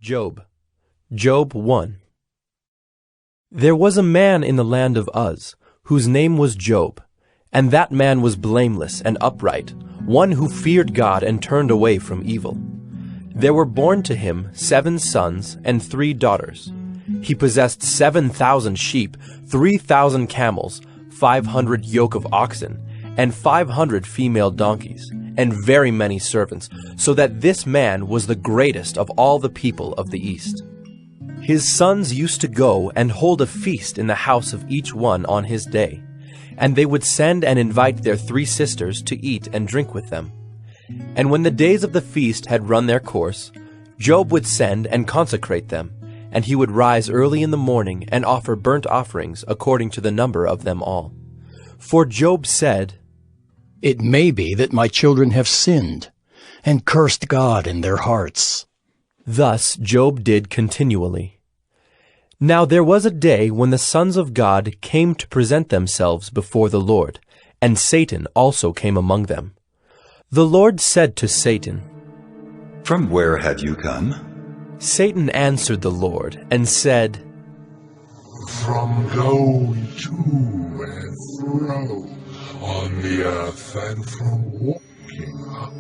Job 1. There was a man in the land of Uz, whose name was Job, and that man was blameless and upright, one who feared God and turned away from evil. There were born to him 7 sons and 3 daughters. He possessed 7,000 sheep, 3,000 camels, 500 yoke of oxen, and 500 female donkeys, and very many servants, so that this man was the greatest of all the people of the East. His sons used to go and hold a feast in the house of each one on his day, and they would send and invite their 3 sisters to eat and drink with them. And when the days of the feast had run their course, Job would send and consecrate them, and he would rise early in the morning and offer burnt offerings according to the number of them all. For Job said, "It may be that my children have sinned, and cursed God in their hearts." Thus Job did continually. Now there was a day when the sons of God came to present themselves before the Lord, and Satan also came among them. The Lord said to Satan, "From where have you come?" Satan answered the Lord and said, "From going to and fro on the earth, and from walking up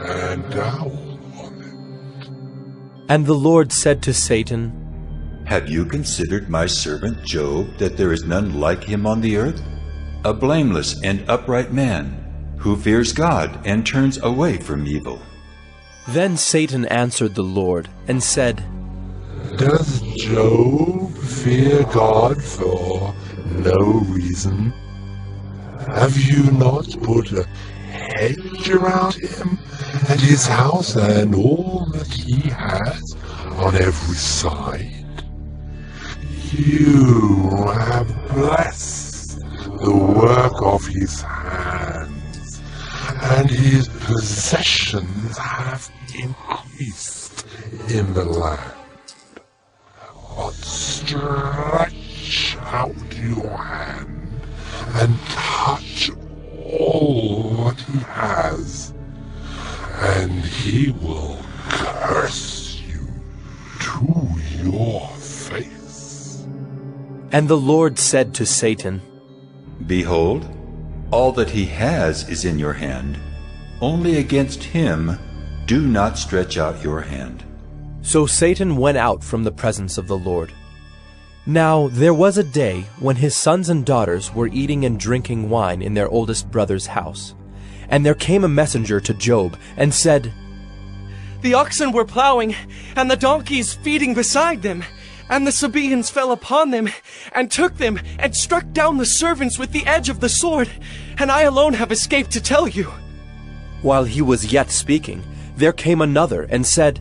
and down on it." And the Lord said to Satan, "Have you considered my servant Job, that there is none like him on the earth? A blameless and upright man, who fears God and turns away from evil." Then Satan answered the Lord and said, "Does Job fear God for no reason? Have you not put a hedge around him and his house and all that he has on every side? You have blessed the work of his hands, and his possessions have increased in the land. But stretch out your hand and touch all that he has, and he will curse you to your face." And the Lord said to Satan, "Behold, all that he has is in your hand. Only against him do not stretch out your hand." So Satan went out from the presence of the Lord. Now there was a day when his sons and daughters were eating and drinking wine in their oldest brother's house. And there came a messenger to Job and said, "The oxen were plowing, and the donkeys feeding beside them, and the Sabaeans fell upon them, and took them, and struck down the servants with the edge of the sword, and I alone have escaped to tell you." While he was yet speaking, there came another and said,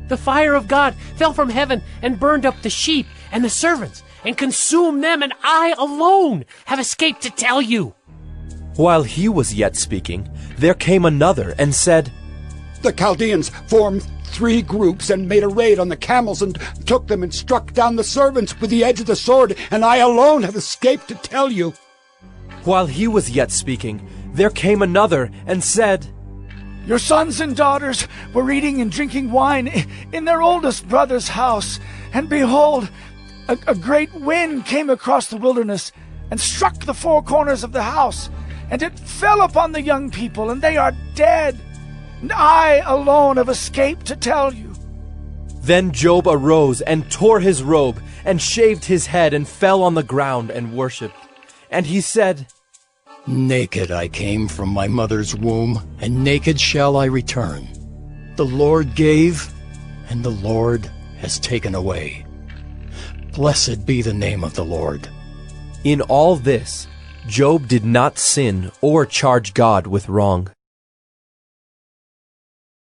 "The fire of God fell from heaven and burned up the sheep and the servants, and consumed them, and I alone have escaped to tell you." While he was yet speaking, there came another and said, "The Chaldeans formed 3 groups and made a raid on the camels and took them and struck down the servants with the edge of the sword, and I alone have escaped to tell you." While he was yet speaking, there came another and said, "Your sons and daughters were eating and drinking wine in their oldest brother's house, and behold, a great wind came across the wilderness and struck the 4 corners of the house, and it fell upon the young people, and they are dead. And I alone have escaped to tell you." Then Job arose and tore his robe and shaved his head and fell on the ground and worshipped. And he said, "Naked I came from my mother's womb, and naked shall I return. The Lord gave, and the Lord has taken away. Blessed be the name of the Lord." In all this, Job did not sin or charge God with wrong.